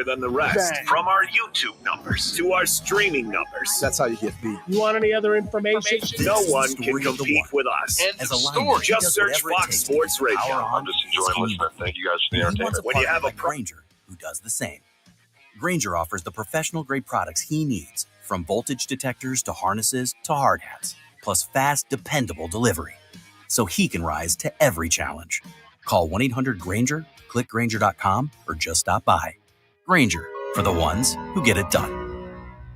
better than the rest. Bang. From our YouTube numbers to our streaming numbers. That's how you get beat. You want any other information? No one can compete with us. And as a lineman, Just search Fox Sports Radio. I'm just enjoying listening. Thank you guys for the entertainment. When you have a Grainger who does the same. Grainger offers the professional-grade products he needs, from voltage detectors to harnesses to hard hats, plus fast, dependable delivery, so he can rise to every challenge. Call 1-800-GRAINGER, click Grainger.com, or just stop by. Grainger, for the ones who get it done.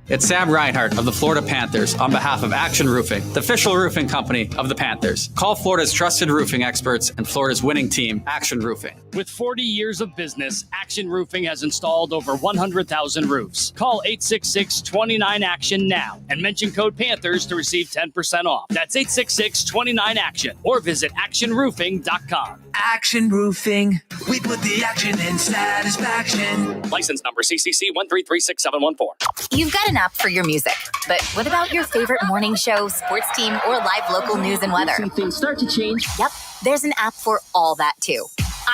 It's Sam Reinhart of the Florida Panthers on behalf of Action Roofing, the official roofing company of the Panthers. Call Florida's trusted roofing experts and Florida's winning team, Action Roofing. With 40 years of business, Action Roofing has installed over 100,000 roofs. Call 866-29-ACTION now and mention code Panthers to receive 10% off. That's 866-29-ACTION or visit actionroofing.com. Action Roofing. We put the action in satisfaction. License number CCC 1336714. You've got an app for your music, but what about your favorite morning show, sports team, or live local news and weather? See things start to change. Yep, there's an app for all that too.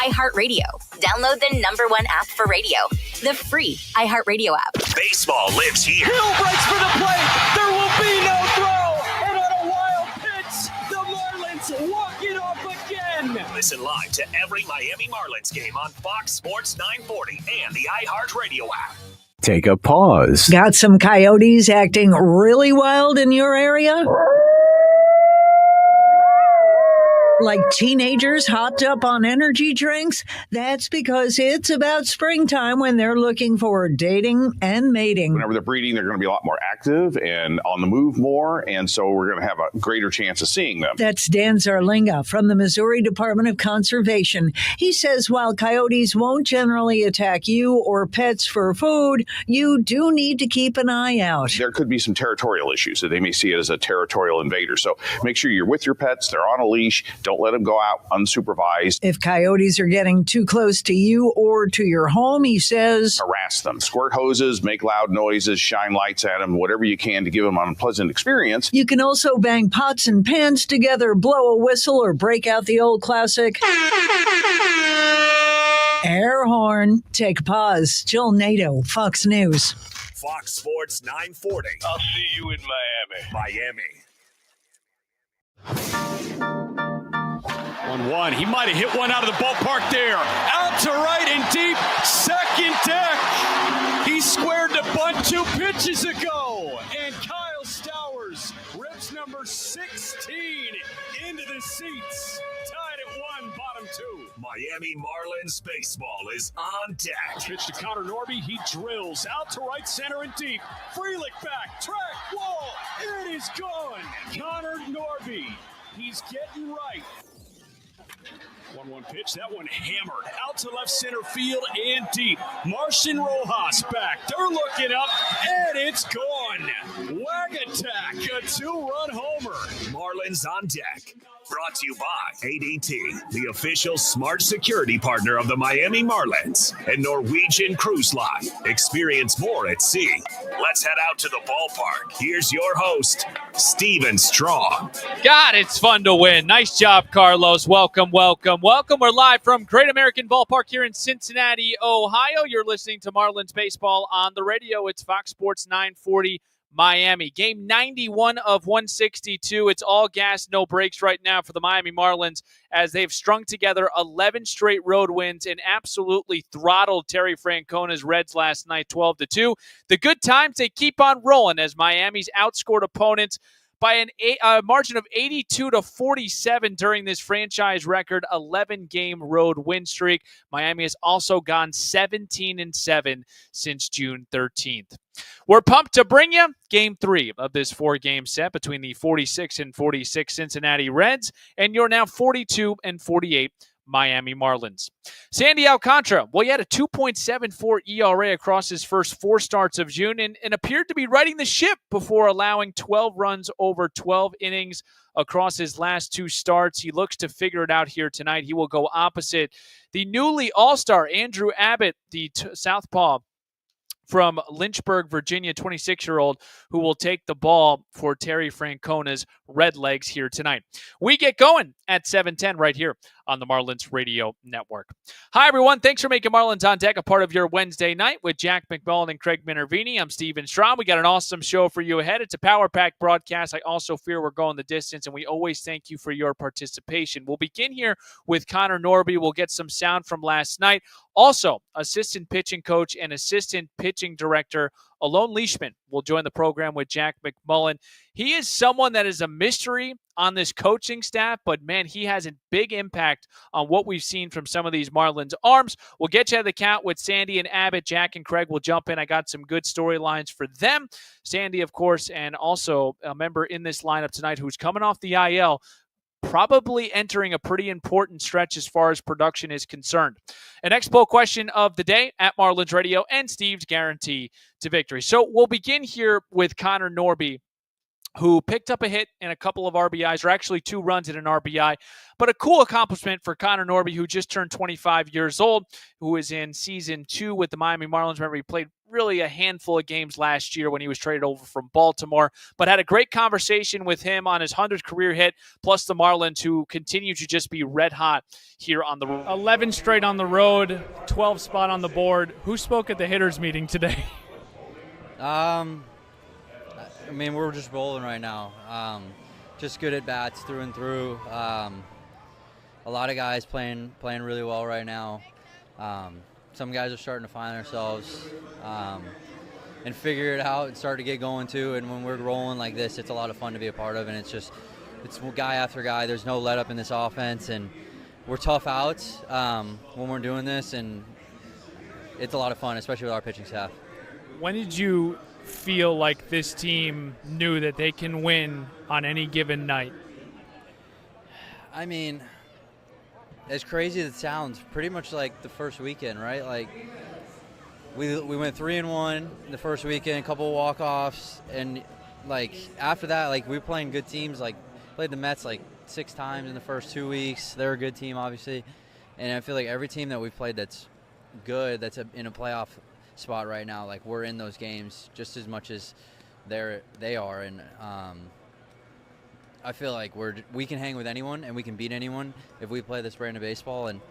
iHeartRadio. Download the #1 app for radio, the free iHeartRadio app. Baseball lives here. Hill breaks for the plate. There will be no throw. And on a wild pitch, the Marlins walk it off again. Listen live to every Miami Marlins game on Fox Sports 940 and the iHeartRadio app. Take a pause. Got some coyotes acting really wild in your area? Like teenagers hopped up on energy drinks? That's because it's about springtime when they're looking for dating and mating. Whenever they're breeding, they're going to be a lot more active and on the move more, and so we're going to have a greater chance of seeing them. That's Dan Zarlinga from the Missouri Department of Conservation. He says while coyotes won't generally attack you or pets for food, you do need to keep an eye out. There could be some territorial issues, so they may see it as a territorial invader. So make sure you're with your pets, they're on a leash. Don't let them go out unsupervised. If coyotes are getting too close to you or to your home, he says, harass them. Squirt hoses, make loud noises, shine lights at them, whatever you can to give them an unpleasant experience. You can also bang pots and pans together, blow a whistle, or break out the old classic air horn. Take a pause. Jill Nato, Fox News. Fox Sports 940. I'll see you in Miami. 1-1. He might have hit one out of the ballpark there. Out to right and deep. Second deck. He squared the bunt 2 pitches ago. And Kyle Stowers rips number 16 into the seats. Tied at 1, bottom 2. Miami Marlins baseball is on deck. Pitch to Connor Norby. He drills out to right center and deep. Frelick back. Track wall. It is gone. Connor Norby. He's getting right. 1-1 pitch. That one hammered out to left center field and deep. Martian Rojas back. They're looking up, and it's gone. Wag attack. A 2-run homer. Marlins on deck. Brought to you by ADT, the official smart security partner of the Miami Marlins, and Norwegian Cruise Line. Experience more at sea. Let's head out to the ballpark. Here's your host, Steven Strong. God, it's fun to win. Nice job, Carlos. Welcome. We're live from Great American Ballpark here in Cincinnati, Ohio. You're listening to Marlins baseball on the radio. It's Fox Sports 940 Miami. Game 91 of 162. It's all gas, no brakes right now for the Miami Marlins as they've strung together 11 straight road wins and absolutely throttled Terry Francona's Reds last night 12-2. The good times, they keep on rolling as Miami's outscored opponents by a margin of 82-47 during this franchise record 11-game road win streak. Miami has also gone 17-7 since June 13th. We're pumped to bring you Game 3 of this 4-game set between the 46-46 Cincinnati Reds and your now 42-48 Miami Marlins. Sandy Alcantara, well, he had a 2.74 ERA across his first 4 starts of June and appeared to be riding the ship before allowing 12 runs over 12 innings across his last 2 starts. He looks to figure it out here tonight. He will go opposite the newly All-Star Andrew Abbott, the southpaw from Lynchburg, Virginia, 26-year-old, who will take the ball for Terry Francona's Red Legs here tonight. We get going at 7:10 right here on the Marlins Radio Network. Hi, everyone. Thanks for making Marlins on Deck a part of your Wednesday night with Jack McMullen and Craig Minervini. I'm Steven Strom. We got an awesome show for you ahead. It's a power-packed broadcast. I also fear we're going the distance, and we always thank you for your participation. We'll begin here with Connor Norby. We'll get some sound from last night. Also, assistant pitching coach and assistant pitching director Alon Leishman will join the program with Jack McMullen. He is someone that is a mystery on this coaching staff, but man, he has a big impact on what we've seen from some of these Marlins arms. We'll get you at the count with Sandy and Abbott. Jack and Craig will jump in. I got some good storylines for them. Sandy, of course, and also a member in this lineup tonight who's coming off the IL, probably entering a pretty important stretch as far as production is concerned. An Expo question of the day at Marlins Radio and Steve's guarantee to victory. So we'll begin here with Connor Norby, who picked up a hit and a couple of RBIs, or actually 2 runs and an RBI. But a cool accomplishment for Connor Norby, who just turned 25 years old, who is in season 2 with the Miami Marlins. Remember, he played really a handful of games last year when he was traded over from Baltimore, but had a great conversation with him on his 100th career hit, plus the Marlins, who continue to just be red hot here on the road. 11 straight on the road, 12 spot on the board. Who spoke at the hitters meeting today? I mean, we're just rolling right now. Just good at bats through and through. A lot of guys playing really well right now. Some guys are starting to find themselves and figure it out and start to get going too. And when we're rolling like this, it's a lot of fun to be a part of. And it's guy after guy. There's no let up in this offense, and we're tough outs when we're doing this, and it's a lot of fun, especially with our pitching staff. When did you feel like this team knew that they can win on any given night? I mean, as crazy as it sounds, pretty much like the first weekend, right? Like we went 3-1 the first weekend, a couple of walk-offs, and like after that, like we were playing good teams. Like played the Mets like 6 times in the first 2 weeks. They're a good team, obviously, and I feel like every team that we've played that's good, that's in a playoff spot right now, like we're in those games just as much as they are, and I feel like we can hang with anyone and we can beat anyone if we play this brand of baseball, and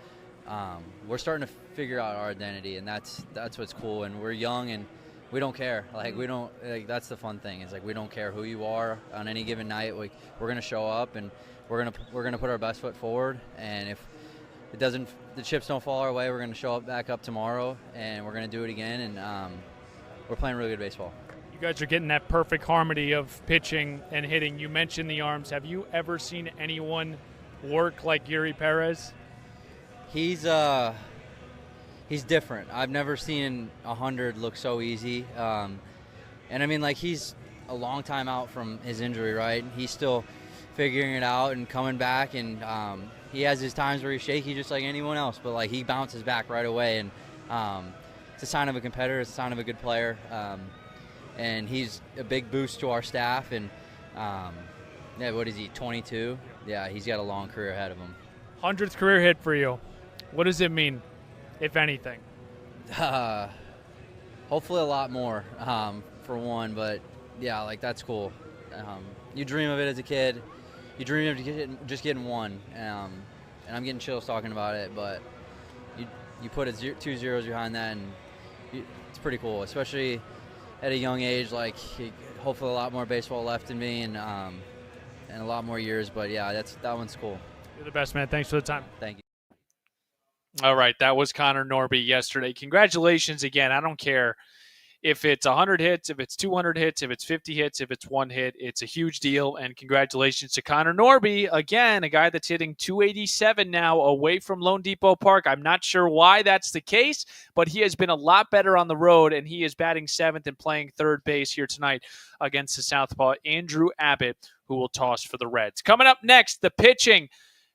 we're starting to figure out our identity, and that's what's cool. And we're young and we don't care. Like we don't, like that's the fun thing, is like we don't care who you are on any given night. Like we're gonna show up and we're gonna put our best foot forward, and if the chips don't fall our way, we're going to show up back up tomorrow, and we're going to do it again, and we're playing really good baseball. You guys are getting that perfect harmony of pitching and hitting. You mentioned the arms. Have you ever seen anyone work like Yuri Perez? He's different. I've never seen 100 look so easy. And I mean, like, he's a long time out from his injury, right? He's still figuring it out and coming back, and he has his times where he's shaky just like anyone else, but like he bounces back right away, and it's a sign of a competitor, it's a sign of a good player, and he's a big boost to our staff. And what is he, 22? Yeah, he's got a long career ahead of him. 100th career hit for you. What does it mean, if anything? Hopefully a lot more, for one, but yeah, like that's cool. You dream of it as a kid. You dream of just getting one, and I'm getting chills talking about it, but you put 2 zeros behind that, and it's pretty cool, especially at a young age. Like, hopefully a lot more baseball left in me, and a lot more years, but yeah, that one's cool. You're the best, man. Thanks for the time. Thank you. All right, that was Connor Norby yesterday. Congratulations again. I don't care if it's 100 hits, if it's 200 hits, if it's 50 hits, if it's 1 hit, it's a huge deal. And congratulations to Connor Norby. Again, a guy that's hitting 287 now away from Lone Depot Park. I'm not sure why that's the case, but he has been a lot better on the road, and he is batting 7th and playing third base here tonight against the Southpaw Andrew Abbott, who will toss for the Reds. Coming up next, the pitching.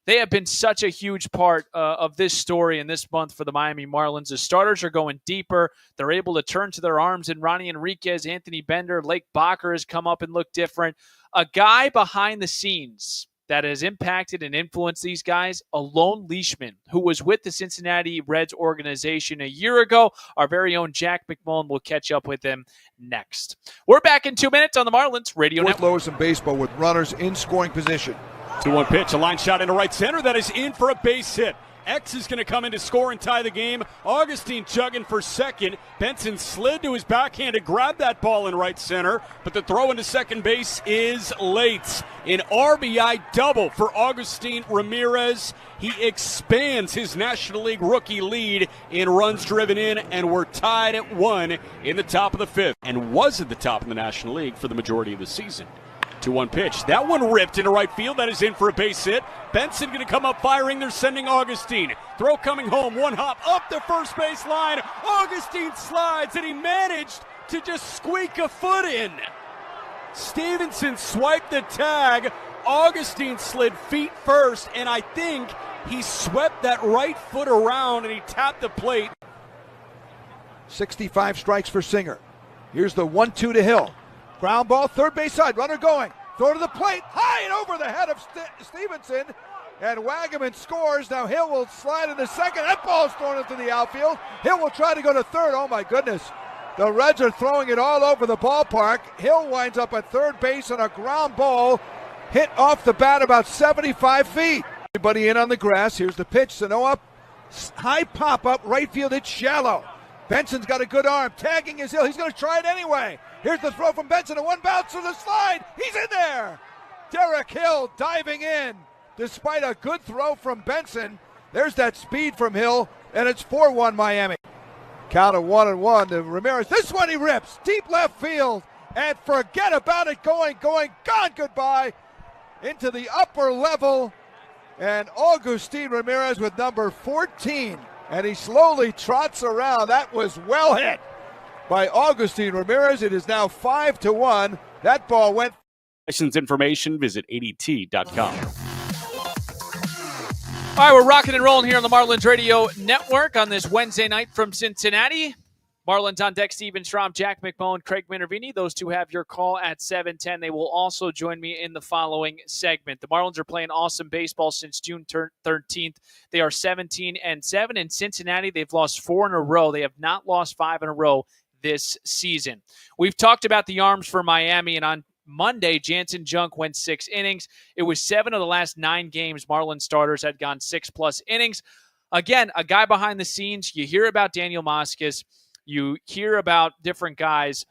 They have been such a huge part of this story in this month for the Miami Marlins. The starters are going deeper. They're able to turn to their arms in Ronnie Enriquez, Anthony Bender, Lake Bacher has come up and looked different. A guy behind the scenes that has impacted and influenced these guys, Alon Leishman, who was with the Cincinnati Reds organization a year ago. Our very own Jack McMullen will catch up with him next. We're back in 2 minutes on the Marlins Radio Network. Lowest in baseball with runners in scoring position. 2-1 pitch, a line shot into right center. That is in for a base hit. X is going to come in to score and tie the game. Augustine chugging for second. Benson slid to his backhand to grab that ball in right center, but the throw into second base is late. An RBI double for Augustine Ramirez. He expands his National League rookie lead in runs driven in, and we're tied at 1 in the top of the 5th, and was at the top of the National League for the majority of the season. 2-1 pitch. That one ripped into right field. That is in for a base hit. Benson going to come up firing. They're sending Augustine. Throw coming home. One hop up the first base line. Augustine slides, and he managed to just squeak a foot in. Stevenson swiped the tag. Augustine slid feet first, and I think he swept that right foot around, and he tapped the plate. 65 strikes for Singer. Here's the 1-2 to Hill. Ground ball, third base side, runner going. Throw to the plate, high and over the head of Stevenson. And Wagaman scores. Now Hill will slide into second. That ball is thrown into the outfield. Hill will try to go to third. Oh my goodness. The Reds are throwing it all over the ballpark. Hill winds up at third base on a ground ball hit off the bat about 75 feet. Everybody in on the grass. Here's the pitch. Sanoa, high pop up, right field. It's shallow. Benson's got a good arm. Tagging is Hill. He's going to try it anyway. Here's the throw from Benson. And one bounce to the slide. He's in there. Derek Hill diving in. Despite a good throw from Benson. There's that speed from Hill. And it's 4-1 Miami. Count of 1-1 to Ramirez. This one he rips. Deep left field. And forget about it. Going. Gone. Goodbye. Into the upper level. And Augustine Ramirez with number 14. And he slowly trots around. That was well hit by Augustine Ramirez. It is now 5-1. That ball went. License information, visit ADT.com. All right, we're rocking and rolling here on the Marlins Radio Network on this Wednesday night from Cincinnati. Marlins on deck, Steven Strom, Jack McMullen, Craig Minervini. Those two have your call at 7:10. They will also join me in the following segment. The Marlins are playing awesome baseball since June 13th. They are 17-7. In Cincinnati, they've lost 4 in a row. They have not lost 5 in a row this season. We've talked about the arms for Miami, and on Monday, Jansen Junk went 6 innings. It was 7 of the last 9 games Marlins starters had gone 6+ innings. Again, a guy behind the scenes. You hear about Daniel Moscas. You hear about different guys,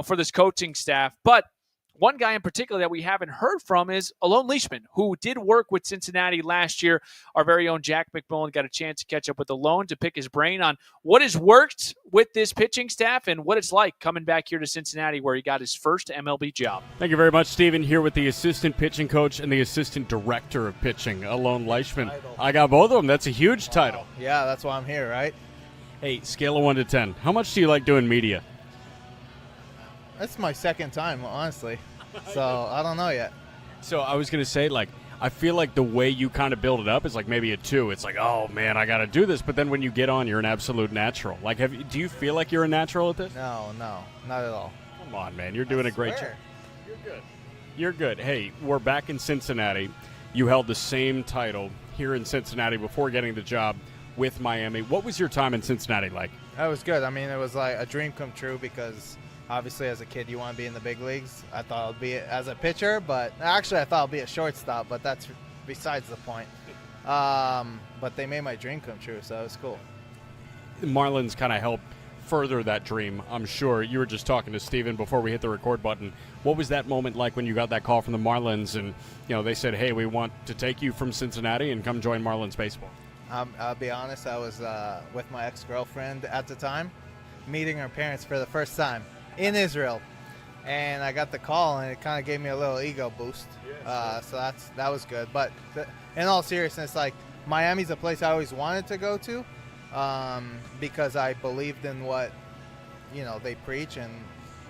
for this coaching staff. But one guy in particular that we haven't heard from is Alon Leishman, who did work with Cincinnati last year. Our very own Jack McMullen got a chance to catch up with Alon to pick his brain on what has worked with this pitching staff and what it's like coming back here to Cincinnati where he got his first MLB job. Thank you very much, Steven. Here with the assistant pitching coach and the assistant director of pitching, Alon Leishman. I got both of them. That's a huge title. Yeah, that's why I'm here, right? Hey, scale of 1 to 10. How much do you like doing media? That's my second time, honestly. So I don't know yet. So I was going to say, I feel like the way you kind of build it up is like maybe a 2. It's like, oh, man, I got to do this. But then when you get on, you're an absolute natural. Do you feel like you're a natural at this? No, not at all. Come on, man. You're doing a great job. You're good. Hey, we're back in Cincinnati. You held the same title here in Cincinnati before getting the job with Miami. What was your time in Cincinnati like? That was good. I mean, it was like a dream come true because obviously as a kid you want to be in the big leagues. I thought I'd be as a pitcher, but actually I thought I'd be a shortstop, but that's besides the point. But they made my dream come true, so it was cool. The Marlins kind of helped further that dream, I'm sure. You were just talking to Steven before we hit the record button. What was that moment like when you got that call from the Marlins and they said, hey, we want to take you from Cincinnati and come join Marlins baseball? I'll be honest, I was with my ex-girlfriend at the time, meeting her parents for the first time in Israel. And I got the call, and it kind of gave me a little ego boost. So that was good. But in all seriousness, Miami's a place I always wanted to go to because I believed in what, they preach and,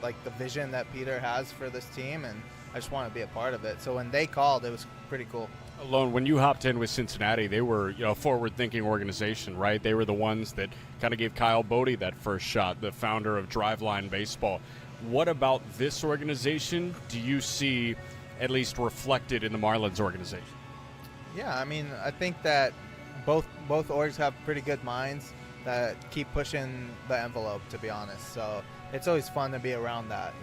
the vision that Peter has for this team, and I just want to be a part of it. So when they called, it was pretty cool. Alone, when you hopped in with Cincinnati, they were a forward-thinking organization, right? They were the ones that kind of gave Kyle Bodie that first shot, the founder of Driveline Baseball. What about this organization do you see at least reflected in the Marlins organization? Yeah, I mean, I think that both orgs have pretty good minds that keep pushing the envelope, to be honest. So it's always fun to be around that.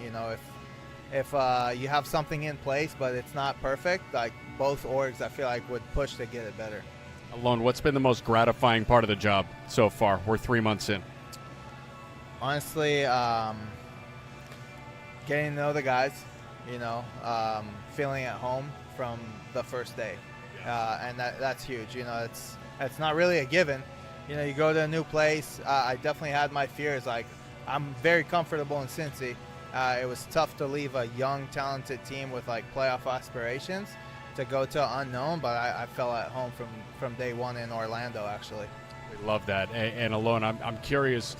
If you have something in place but it's not perfect, both orgs I feel like would push to get it better. Alone, what's been the most gratifying part of the job so far? We're 3 months in. Honestly, getting to know the guys, feeling at home from the first day. And that's huge. It's not really a given. You go to a new place. I definitely had my fears. Like, I'm very comfortable in Cincy. It was tough to leave a young, talented team with like playoff aspirations to go to unknown, but I felt at home from day one in Orlando, actually. We love that. And Alone, I'm curious,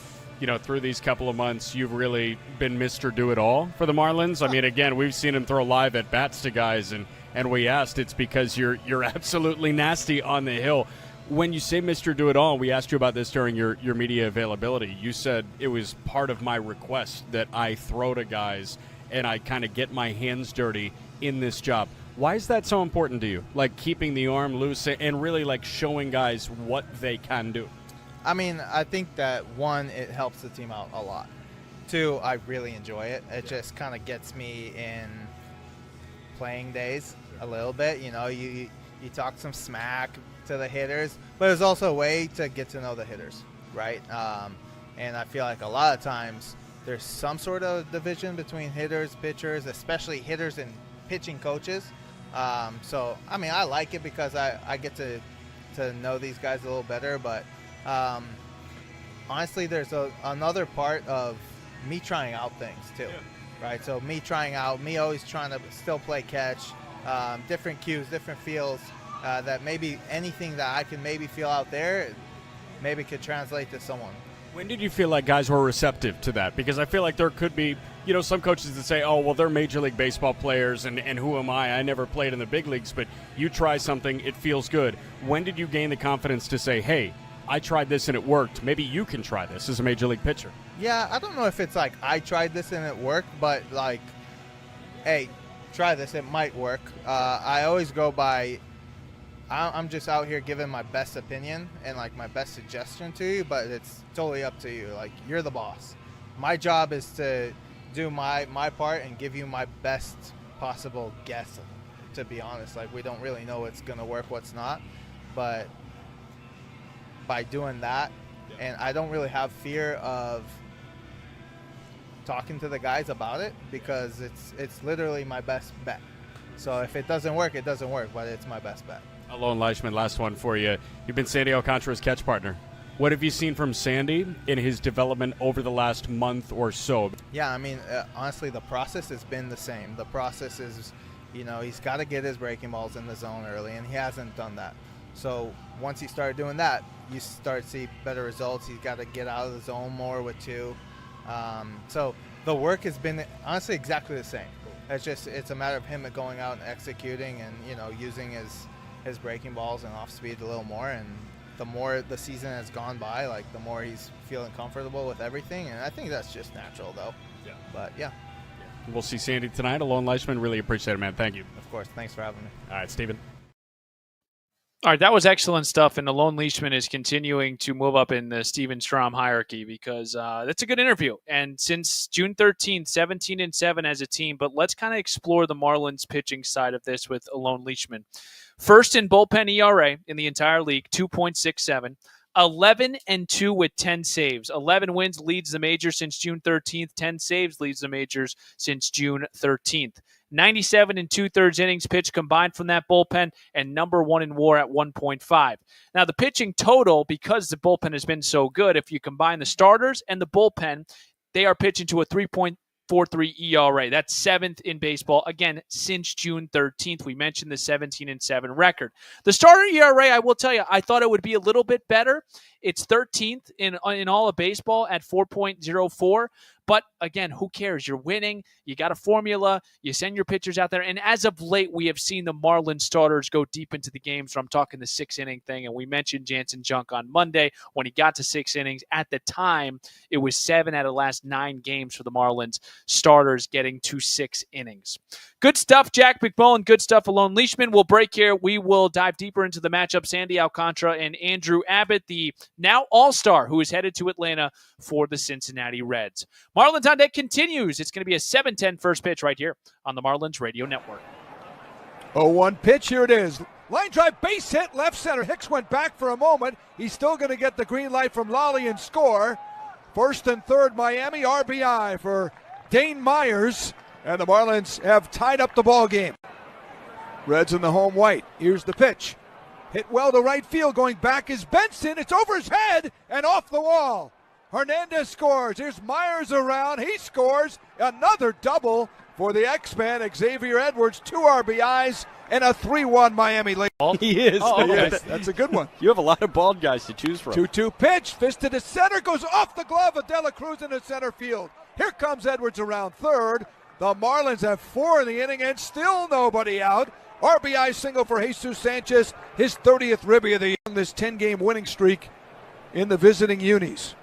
through these couple of months, you've really been Mr. Do-It-All for the Marlins. I mean, again, we've seen him throw live at bats to guys, and we asked, it's because you're absolutely nasty on the hill. When you say Mr. Do-It-All, we asked you about this during your media availability. You said it was part of my request that I throw to guys and I kind of get my hands dirty in this job. Why is that so important to you? Like keeping the arm loose and really like showing guys what they can do? I mean, I think that, one, it helps the team out a lot. Two, I really enjoy it. It just kind of gets me in playing days a little bit. You talk some smack to the hitters, but it's also a way to get to know the hitters, right? And I feel like a lot of times there's some sort of division between hitters, pitchers, especially hitters and pitching coaches. So, I mean, I like it because I get to know these guys a little better, but honestly, there's another part of me trying out things too, right? So me always trying to still play catch, different cues, different feels, that maybe anything that I can maybe feel out there maybe could translate to someone. When did you feel like guys were receptive to that? Because I feel like there could be, some coaches that say, oh, well, they're Major League Baseball players, and who am I? I never played in the big leagues, but you try something, it feels good. When did you gain the confidence to say, hey, I tried this and it worked. Maybe you can try this as a Major League pitcher? Yeah, I don't know if it's like I tried this and it worked, but like, hey, try this, it might work. I always go by, I'm just out here giving my best opinion and like my best suggestion to you, but it's totally up to you. Like, you're the boss. My job is to do my part and give you my best possible guess, to be honest. Like, we don't really know what's going to work, what's not, but by doing that, and I don't really have fear of talking to the guys about it because it's literally my best bet. So if it doesn't work, it doesn't work, but it's my best bet. Alone Leishman, last one for you. You've been Sandy Alcantara's catch partner. What have you seen from Sandy in his development over the last month or so? Yeah, I mean, honestly, the process has been the same. The process is, he's got to get his breaking balls in the zone early, and he hasn't done that. So once he started doing that, you start to see better results. He's got to get out of the zone more with two. So the work has been honestly exactly the same. It's a matter of him going out and executing and, using his breaking balls and off speed a little more. And the more the season has gone by, like, the more he's feeling comfortable with everything. And I think that's just natural, though. Yeah. But yeah. We'll see Sandy tonight. Alone Leishman, really appreciate it, man. Thank you. Of course. Thanks for having me. All right, Steven. All right, that was excellent stuff, and Alone Leishman is continuing to move up in the Steven Strom hierarchy because that's a good interview. And since June 13th, 17-7 as a team, but let's kind of explore the Marlins pitching side of this with Alone Leishman. First in bullpen ERA in the entire league, 2.67. 11-2 with 10 saves. 11 wins leads the major since June 13th. 10 saves leads the majors since June 13th. 97 2/3 innings pitched combined from that bullpen, and number one in WAR at 1.5. Now, the pitching total, because the bullpen has been so good, if you combine the starters and the bullpen, they are pitching to a 3.43 ERA. That's seventh in baseball, again, since June 13th. We mentioned the 17-7 record. The starter ERA, I will tell you, I thought it would be a little bit better. It's 13th in all of baseball at 4.04. But again, who cares? You're winning. You got a formula. You send your pitchers out there. And as of late, we have seen the Marlins starters go deep into the games. So I'm talking the 6-inning thing. And we mentioned Jansen Junk on Monday when he got to 6 innings. At the time, it was 7 out of the last 9 games for the Marlins starters getting to 6 innings. Good stuff, Jack McMullen. Good stuff, Alone Leishman. We'll break here. We will dive deeper into the matchup. Sandy Alcantara and Andrew Abbott, the now All-Star, who is headed to Atlanta for the Cincinnati Reds. Marlins on Deck continues. It's going to be a 7:10 first pitch right here on the Marlins Radio Network. 0-1 pitch, here it is. Line drive, base hit, left center. Hicks went back for a moment. He's still going to get the green light from Lally and score. First and third, Miami, RBI for Dane Myers. And the Marlins have tied up the ball game. Reds in the home white. Here's the pitch. Hit well to right field. Going back is Benson. It's over his head and off the wall. Hernandez scores. Here's Myers around. He scores. Another double for the X-Man, Xavier Edwards. 2 RBIs and a 3-1 Miami lead. He is. Oh, okay. That's a good one. You have a lot of bald guys to choose from. 2-2 pitch. Fisted to center. Goes off the glove of De La Cruz into center field. Here comes Edwards around third. The Marlins have 4 in the inning and still nobody out. RBI single for Jesus Sanchez, his 30th ribby of the year, this 10-game winning streak in the visiting unis.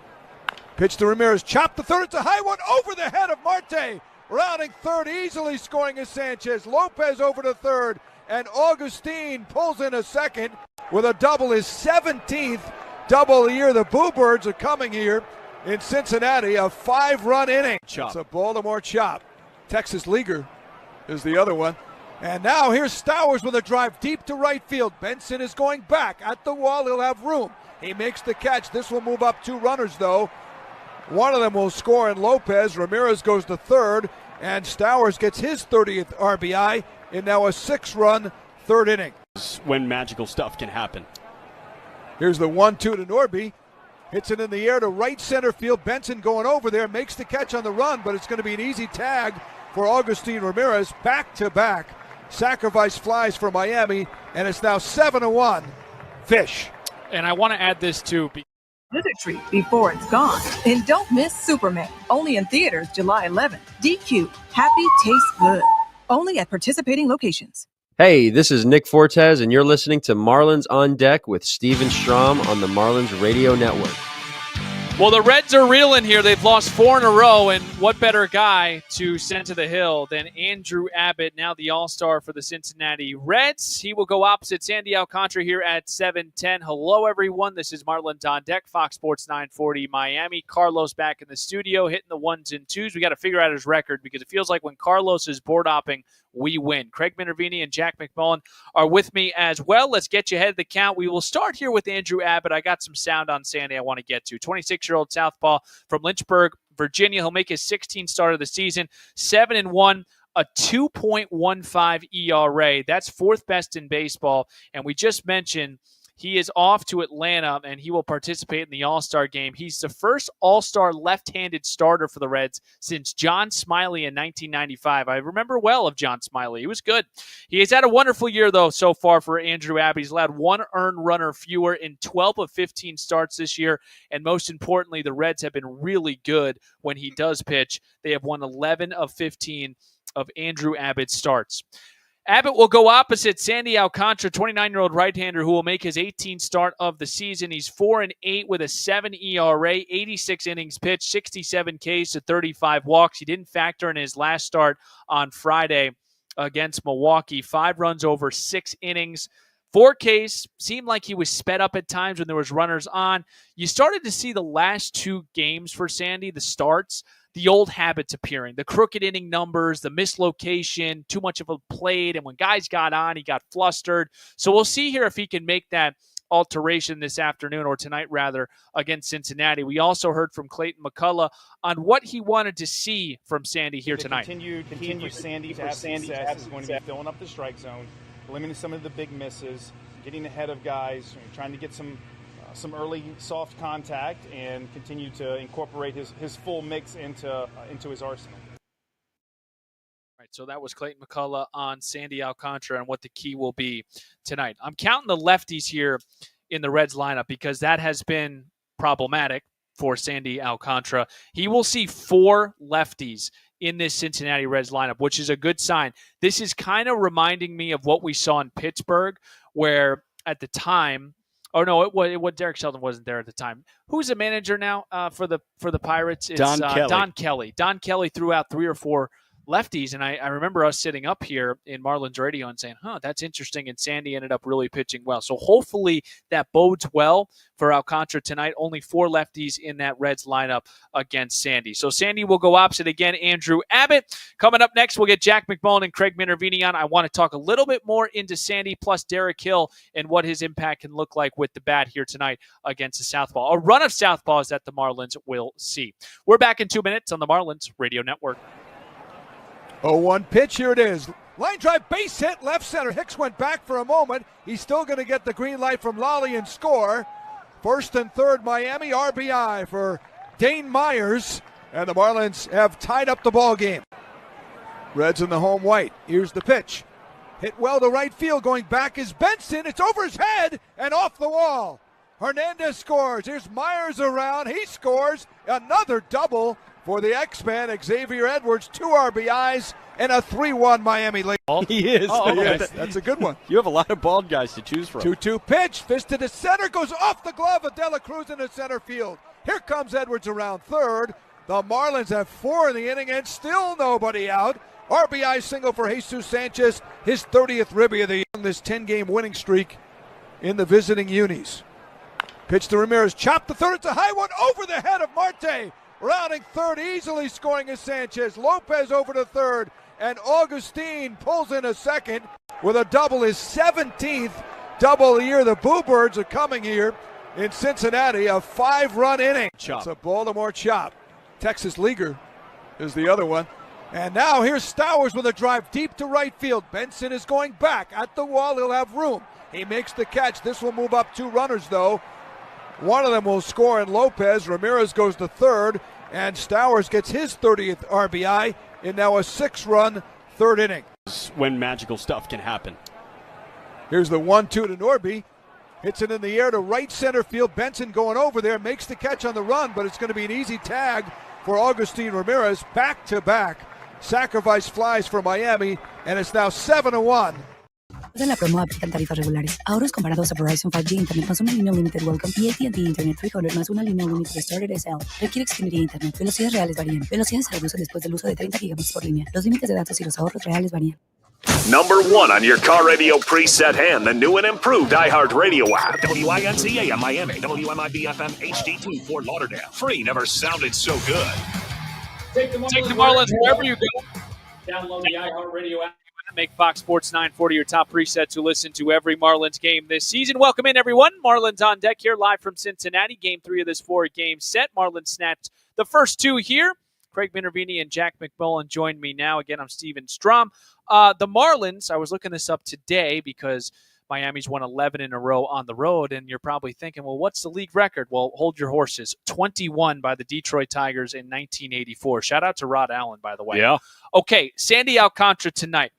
Pitch to Ramirez, chopped to third, it's a high one over the head of Marte. Rounding third, easily scoring is Sanchez. Lopez over to third, and Augustine pulls in a second with a double, his 17th double of the year. The Boo Birds are coming here in Cincinnati, a 5-run inning. It's a Baltimore chop. Texas Leaguer is the other one. And now here's Stowers with a drive deep to right field. Benson is going back at the wall. He'll have room. He makes the catch. This will move up 2 runners, though. One of them will score in Lopez. Ramirez goes to third, and Stowers gets his 30th RBI in now a 6-run third inning. When magical stuff can happen. Here's the 1-2 to Norby. Hits it in the air to right center field. Benson going over there, makes the catch on the run, but it's going to be an easy tag for Augustine Ramirez. Back-to-back sacrifice flies for Miami, and it's now 7-1 Fish. And I want to add this too. Visit treat before it's gone. And don't miss Superman. Only in theaters July 11th. DQ. Happy tastes good. Only at participating locations. Hey, this is Nick Fortes, and you're listening to Marlins on Deck with Steven Strom on the Marlins Radio Network. Well, the Reds are reeling here. They've lost 4 in a row, and what better guy to send to the hill than Andrew Abbott, now the All-Star for the Cincinnati Reds. He will go opposite Sandy Alcantara here at 7:10. Hello, everyone. This is Marlins on Deck, Fox Sports 940 Miami. Carlos back in the studio, hitting the 1s and 2s. We got to figure out his record because it feels like when Carlos is board hopping, we win. Craig Minervini and Jack McMullen are with me as well. Let's get you ahead of the count. We will start here with Andrew Abbott. I got some sound on Sandy I want to get to. 26-year-old southpaw from Lynchburg, Virginia. He'll make his 16th start of the season, 7-1, a 2.15 ERA. That's 4th best in baseball. And we just mentioned he is off to Atlanta, and he will participate in the All-Star game. He's the first All-Star left-handed starter for the Reds since John Smiley in 1995. I remember well of John Smiley. He was good. He has had a wonderful year, though, so far for Andrew Abbott. He's allowed 1 earned runner fewer in 12 of 15 starts this year, and most importantly, the Reds have been really good when he does pitch. They have won 11 of 15 of Andrew Abbott's starts. Abbott will go opposite Sandy Alcantara, 29-year-old right-hander who will make his 18th start of the season. He's 4-8 with a 7 ERA, 86 innings pitched, 67 Ks to 35 walks. He didn't factor in his last start on Friday against Milwaukee. 5 runs over 6 innings. 4 Ks, seemed like he was sped up at times when there was runners on. You started to see the last 2 games for Sandy, the starts, the old habits appearing, the crooked inning numbers, the mislocation, too much of a plate, and when guys got on, he got flustered. So we'll see here if he can make that alteration this afternoon, or tonight rather, against Cincinnati. We also heard from Clayton McCullough on what he wanted to see from Sandy here tonight. Continue for Sandy to have success is going to be filling up the strike zone, limiting some of the big misses, getting ahead of guys, trying to get some early soft contact, and continue to incorporate his full mix into his arsenal. All right, so that was Clayton McCullough on Sandy Alcantara and what the key will be tonight. I'm counting the lefties here in the Reds lineup because that has been problematic for Sandy Alcantara. He will see 4 lefties in this Cincinnati Reds lineup, which is a good sign. This is kind of reminding me of what we saw in Pittsburgh, where at the time, Derek Shelton wasn't there at the time. Who's the manager now for the Pirates? It's Don Kelly. Don Kelly. Don Kelly threw out 3 or 4 lefties. And I remember us sitting up here in Marlins radio and saying, that's interesting. And Sandy ended up really pitching well. So hopefully that bodes well for Alcantara tonight. Only 4 lefties in that Reds lineup against Sandy. So Sandy will go opposite again, Andrew Abbott. Coming up next, we'll get Jack McMullen and Craig Minervini on. I want to talk a little bit more into Sandy plus Derek Hill and what his impact can look like with the bat here tonight against the Southpaw. A run of Southpaws that the Marlins will see. We're back in 2 minutes on the Marlins Radio Network. 0-1 pitch, here it is. Line drive, base hit, left center. Hicks went back for a moment. He's still going to get the green light from Lally and score. First and third, Miami, RBI for Dane Myers. And the Marlins have tied up the ball game. Reds in the home white. Here's the pitch. Hit well to right field. Going back is Benson. It's over his head and off the wall. Hernandez scores. Here's Myers around. He scores. Another double for the X-Man, Xavier Edwards. 2 RBIs and a 3-1 Miami lead. He is. Yes, that's a good one. You have a lot of bald guys to choose from. 2-2 pitch. Fist to the center. Goes off the glove of De La Cruz into center field. Here comes Edwards around third. The Marlins have 4 in the inning and still nobody out. RBI single for Jesus Sanchez. His 30th ribby of the year. This 10-game winning streak in the visiting unis. Pitch to Ramirez. Chopped the third. It's a high one over the head of Marte. Rounding third, easily scoring is Sanchez. Lopez over to third, and Augustine pulls in a second with a double, his 17th double of the year. The Bluebirds are coming here in Cincinnati, a 5-run inning. It's a Baltimore chop. Texas Leaguer is the other one. And now here's Stowers with a drive deep to right field. Benson is going back at the wall. He'll have room. He makes the catch. This will move up 2 runners, though. One of them will score in Lopez. Ramirez goes to third, and Stowers gets his 30th RBI in now a 6-run third inning. When magical stuff can happen. Here's the 1-2 to Norby. Hits it in the air to right center field. Benson going over there, makes the catch on the run, but it's going to be an easy tag for Augustine Ramirez. Back-to-back sacrifice flies for Miami, and it's now 7-1. En la promo aplican tarifas regulares. Ahorros comparados a Verizon 5G Internet más una línea Unlimited Welcome y AT&T Internet 300 más una línea Unlimited Starter SL. Requiere Xfinity Internet. Velocidades reales varían. Velocidades se reducen después del uso de 30 GB por línea. Los límites de datos y los ahorros reales varían. Number 1 on your car radio preset and the new and improved iHeartRadio app. WINCA in Miami. WMIB-FM HD2 Fort Lauderdale. Free never sounded so good. Take the Marlins wherever you go. Download the iHeartRadio app. Make Fox Sports 940 your top preset to listen to every Marlins game this season. Welcome in, everyone. Marlins on deck here, live from Cincinnati. Game 3 of this 4-game set. Marlins snapped the first 2 here. Craig Minervini and Jack McMullen join me now. Again, I'm Steven Strom. The Marlins, I was looking this up today because Miami's won 11 in a row on the road, and you're probably thinking, well, what's the league record? Well, hold your horses. 21 by the Detroit Tigers in 1984. Shout out to Rod Allen, by the way. Yeah. Okay, Sandy Alcantara tonight.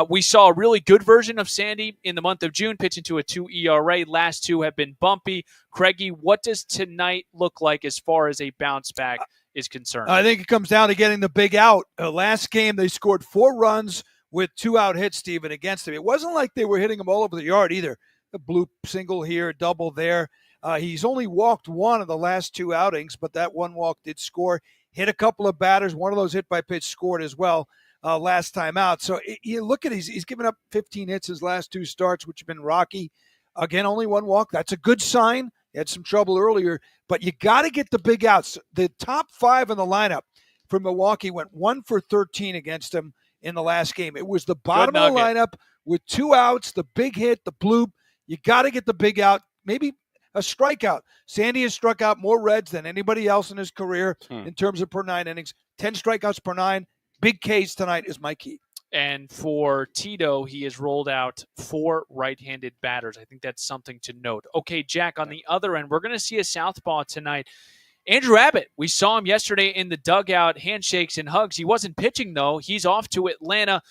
We saw a really good version of Sandy in the month of June, pitching to a 2 ERA. Last 2 have been bumpy. Craigie, what does tonight look like as far as a bounce back is concerned? I think it comes down to getting the big out. Last game, they scored 4 runs with 2 out hits, Steven, against him. It wasn't like they were hitting him all over the yard either. A blue single here, double there. He's only walked 1 of the last 2 outings, but that 1 walk did score. Hit a couple of batters. One of those hit by pitch scored as well. Last time out. So you look at he's given up 15 hits his last 2 starts, which have been rocky. Again, only 1 walk. That's a good sign. He had some trouble earlier, but you got to get the big outs. The top 5 in the lineup for Milwaukee went 1 for 13 against him in the last game. It was the bottom of the lineup with 2 outs, the big hit, the bloop. You got to get the big out, maybe a strikeout. Sandy has struck out more Reds than anybody else in his career in terms of per 9 innings. 10 strikeouts per 9. Big K's tonight is my key. And for Tito, he has rolled out 4 right-handed batters. I think that's something to note. Okay, Jack, on the other end, we're going to see a southpaw tonight. Andrew Abbott, we saw him yesterday in the dugout, handshakes and hugs. He wasn't pitching, though. He's off to Atlanta.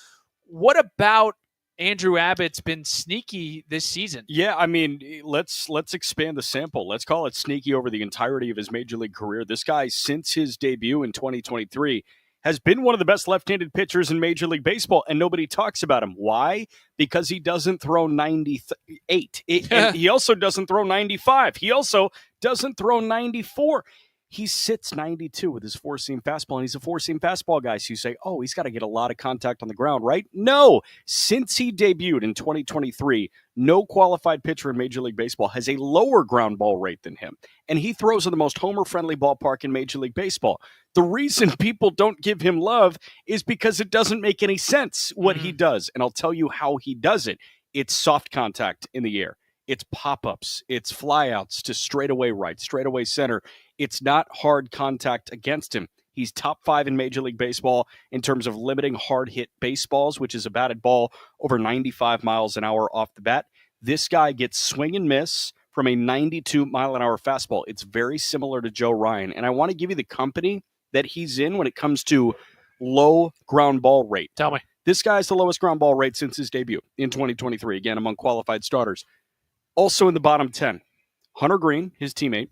What about Andrew Abbott's been sneaky this season? Yeah, I mean, let's expand the sample. Let's call it sneaky over the entirety of his major league career. This guy, since his debut in 2023, has been one of the best left-handed pitchers in Major League Baseball, and nobody talks about him. Why? Because he doesn't throw 98. And he also doesn't throw 95. He also doesn't throw 94. He sits 92 with his four-seam fastball, and he's a four-seam fastball guy. So you say, oh, he's got to get a lot of contact on the ground, right? No. Since he debuted in 2023, no qualified pitcher in Major League Baseball has a lower ground ball rate than him. And he throws in the most homer-friendly ballpark in Major League Baseball. The reason people don't give him love is because it doesn't make any sense what he does. And I'll tell you how he does it. It's soft contact in the air. It's pop-ups. It's flyouts to straightaway right, straightaway center. It's not hard contact against him. He's top 5 in Major League Baseball in terms of limiting hard hit baseballs, which is a batted ball over 95 miles an hour off the bat. This guy gets swing and miss from a 92 mile an hour fastball. It's very similar to Joe Ryan. And I want to give you the company that he's in when it comes to low ground ball rate. Tell me. This guy has the lowest ground ball rate since his debut in 2023, again, among qualified starters. Also in the bottom 10, Hunter Green, his teammate,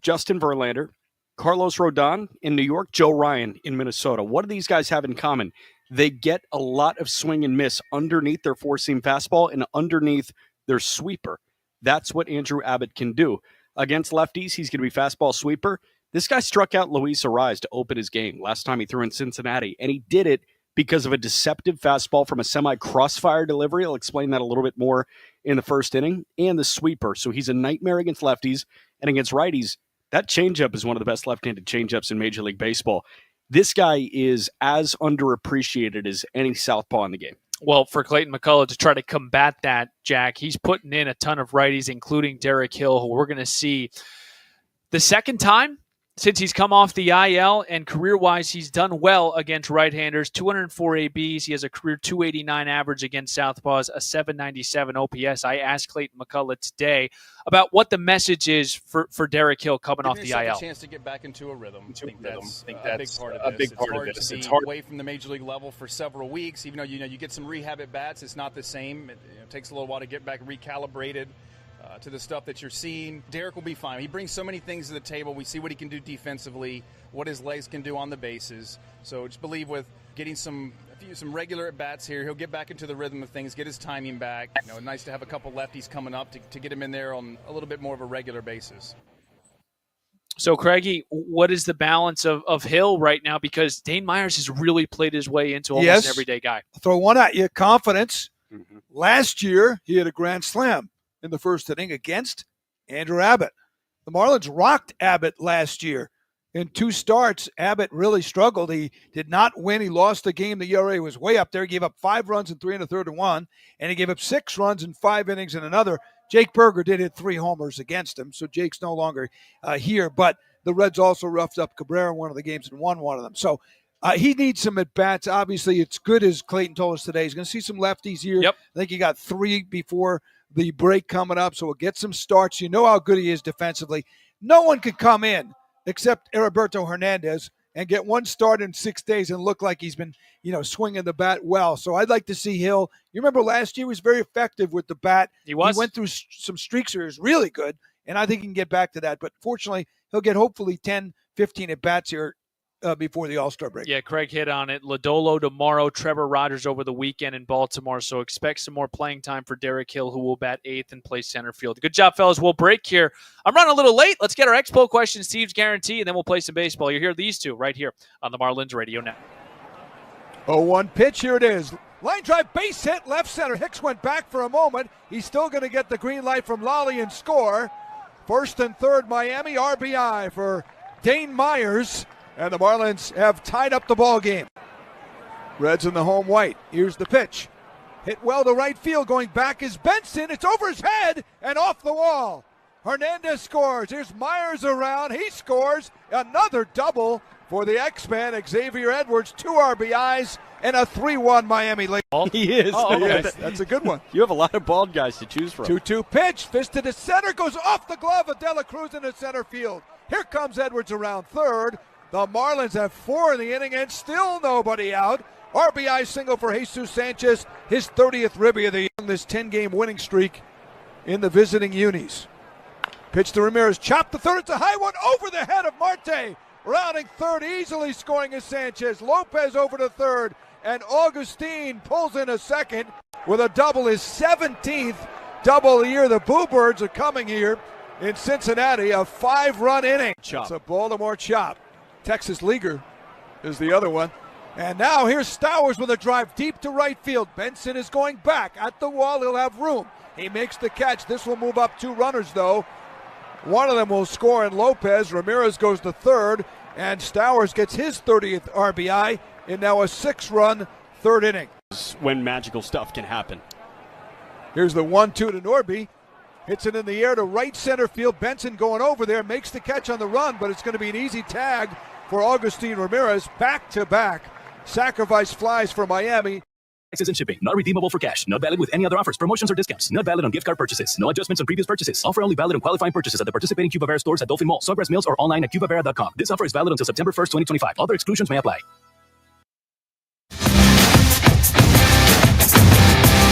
Justin Verlander, Carlos Rodon in New York, Joe Ryan in Minnesota. What do these guys have in common? They get a lot of swing and miss underneath their four-seam fastball and underneath their sweeper. That's what Andrew Abbott can do. Against lefties, he's going to be fastball sweeper. This guy struck out Luis Arraez to open his game last time he threw in Cincinnati, and he did it because of a deceptive fastball from a semi-crossfire delivery. I'll explain that a little bit more in the first inning, and the sweeper. So he's a nightmare against lefties, and against righties, that changeup is one of the best left-handed changeups in Major League Baseball. This guy is as underappreciated as any southpaw in the game. Well, for Clayton McCullough to try to combat that, Jack, he's putting in a ton of righties, including Derek Hill, who we're going to see the second time since he's come off the IL, and career-wise, he's done well against right-handers. 204 ABs. He has a career 289 average against southpaws, a 797 OPS. I asked Clayton McCullough today about what the message is for Derek Hill coming off the IL. A chance to get back into a rhythm. I think that's a big part of this. It's hard to be away from the major league level for several weeks. Even though you get some rehab at bats, it's not the same. It takes a little while to get back recalibrated to the stuff that you're seeing. Derek will be fine. He brings so many things to the table. We see what he can do defensively, what his legs can do on the bases. So just believe with getting some regular at bats here, he'll get back into the rhythm of things, get his timing back. Nice to have a couple lefties coming up to get him in there on a little bit more of a regular basis. So, Craigie, what is the balance of Hill right now? Because Dane Myers has really played his way into almost an everyday guy. I'll throw one at you. Confidence. Mm-hmm. Last year, he had a grand slam in the first inning against Andrew Abbott. The Marlins rocked Abbott last year. In 2 starts, Abbott really struggled. He did not win. He lost the game. The ERA was way up there. He gave up 5 runs in 3 1/3 and 1, and he gave up 6 runs in 5 innings in another. Jake Berger did hit 3 homers against him, so Jake's no longer here. But the Reds also roughed up Cabrera in one of the games and won one of them. So he needs some at-bats. Obviously, it's good, as Clayton told us today. He's going to see some lefties here. Yep. I think he got 3 before the break coming up, so we'll get some starts. You know how good he is defensively. No one could come in except Heriberto Hernandez and get 1 start in 6 days and look like he's been, swinging the bat well. So I'd like to see Hill. You remember last year he was very effective with the bat. He was. He went through some streaks where he was really good, and I think he can get back to that. But fortunately, he'll get hopefully 10, 15 at-bats here before the All-Star break. Yeah, Craig hit on it. Lodolo tomorrow, Trevor Rogers over the weekend in Baltimore. So expect some more playing time for Derek Hill, who will bat 8th and play center field. Good job, fellas. We'll break here. I'm running a little late. Let's get our Expo question, Steve's guarantee, and then we'll play some baseball. You hear these two right here on the Marlins Radio Network. 0-1 pitch. Here it is. Line drive, base hit, left center. Hicks went back for a moment. He's still going to get the green light from Lally and score. First and third, Miami RBI for Dane Myers. And the Marlins have tied up the ball game. Reds in the home white. Here's the pitch. Hit well to right field. Going back is Benson. It's over his head and off the wall. Hernandez scores. Here's Myers around. He scores. Another double for the X-Man, Xavier Edwards. 2 RBIs and a 3-1 Miami lead. He is. Oh, okay. That's a good one. You have a lot of bald guys to choose from. 2-2 pitch. Fist to the center. Goes off the glove of De La Cruz in the center field. Here comes Edwards around third. The Marlins have 4 in the inning and still nobody out. RBI single for Jesus Sanchez, his 30th ribby of the year. This 10-game winning streak in the visiting unis. Pitch to Ramirez, chopped the third. It's a high one over the head of Marte. Rounding third, easily scoring is Sanchez. Lopez over to third, and Augustine pulls in a second with a double, his 17th double of the year. The Boo Birds are coming here in Cincinnati, a 5-run inning. Chop. It's a Baltimore chop. Texas Leaguer is the other one. And now here's Stowers with a drive deep to right field. Benson is going back at the wall. He'll have room. He makes the catch. This will move up 2 runners, though. One of them will score in Lopez. Ramirez goes to third, and Stowers gets his 30th RBI in now a 6-run third inning. When magical stuff can happen. Here's the 1-2 to Norby. Hits it in the air to right center field. Benson going over there, makes the catch on the run, but it's going to be an easy tag for Augustine Ramirez. Back-to-back sacrifice flies for Miami. Taxes and shipping. Not redeemable for cash. Not valid with any other offers, promotions, or discounts. Not valid on gift card purchases. No adjustments on previous purchases. Offer only valid on qualifying purchases at the participating Cuba Vera stores at Dolphin Mall, Sawgrass Mills, or online at cubavera.com. This offer is valid until September 1st, 2025. Other exclusions may apply.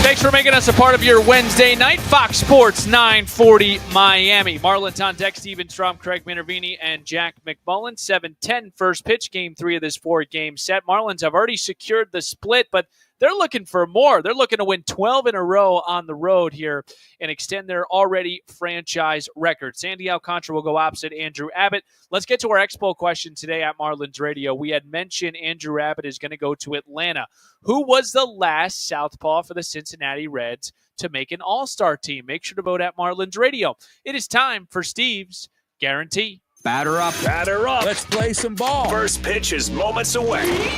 Thanks for making us a part of your Wednesday night. Fox Sports 940 Miami. Marlins on deck. Steven Strom, Craig Minervini, and Jack McMullen. 7-10 first pitch, game 3 of this 4-game set. Marlins have already secured the split, but they're looking for more. They're looking to win 12 in a row on the road here and extend their already franchise record. Sandy Alcantara will go opposite Andrew Abbott. Let's get to our Expo question today at Marlins Radio. We had mentioned Andrew Abbott is going to go to Atlanta. Who was the last southpaw for the Cincinnati Reds to make an all-star team? Make sure to vote at Marlins Radio. It is time for Steve's Guarantee. Batter up. Batter up. Let's play some ball. First pitch is moments away.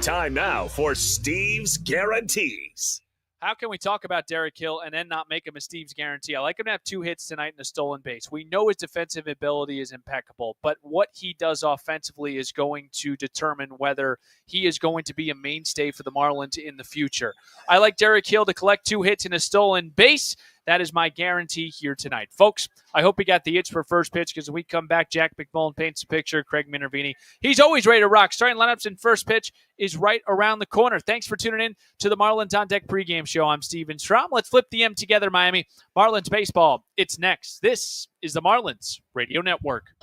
Time now for Steve's Guarantees. How can we talk about Derek Hill and then not make him a Steve's Guarantee? I like him to have 2 hits tonight and a stolen base. We know his defensive ability is impeccable, but what he does offensively is going to determine whether he is going to be a mainstay for the Marlins in the future. I like Derek Hill to collect 2 hits and a stolen base. That is my guarantee here tonight. Folks, I hope you got the itch for first pitch because when we come back, Jack McMullen paints a picture. Craig Minervini, he's always ready to rock. Starting lineups in first pitch is right around the corner. Thanks for tuning in to the Marlins On Deck pregame show. I'm Steven Strom. Let's flip the M together, Miami. Marlins baseball, it's next. This is the Marlins Radio Network.